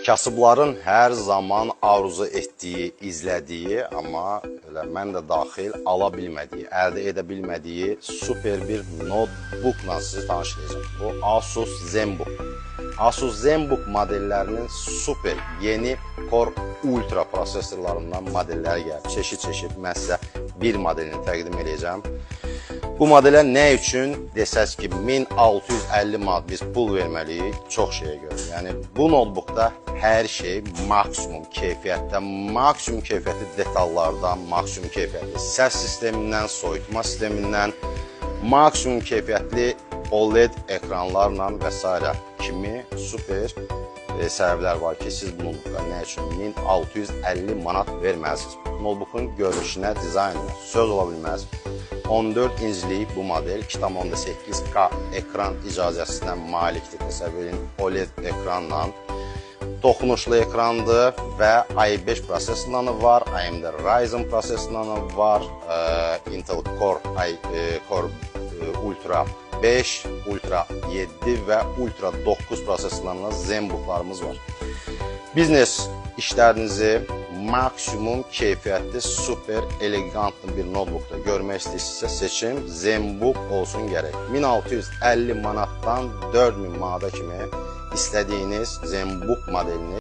Kasıbların hər zaman arzu etdiyi, izlədiyi, amma elə mən də daxil ala bilmədiyi, əldə edə bilmədiyi super bir notebookla sizi tanışlayacağım. Bu Asus ZenBook. Asus ZenBook modellərinin super yeni Core Ultra prosesorlarından modellər gəlib. Çeşid-çeşid mən sizə bir modelini təqdim edəcəm. Bu modelə nə üçün desəz ki 1650 manat biz pul verməliyik çox şeyə görə. Yəni bu notebookda hər şey maksimum keyfiyyətdə, maksimum keyfiyyətli detallardan, maksimum keyfiyyətli səs sistemindən, soyutma sistemindən, maksimum keyfiyyətli OLED ekranlarla və s. kimi super səbəblər var ki, siz bu notebookda nə üçün 1650 manat verməlisiniz. Notebookun görünüşünə, dizaynına söz ola bilməz. 14 inclik bu model 2.8K ekran icazəsinə malikdir. Təsəvvür edin, OLED ekranla toxunuşlu ekrandır və i5 prosesorları var, AMD Ryzen prosesorları var, Intel Core Ultra 5, Ultra 7 və Ultra 9 prosesorlarla ZenBooklarımız var. Biznes işlərinizi maksimum keyfiyyətli, super, elegantlı bir notebookda görmək istəyirsinizsə seçim ZenBook olsun gərək. 1650 manatdan 4000 manata kimi istədiyiniz ZenBook modelini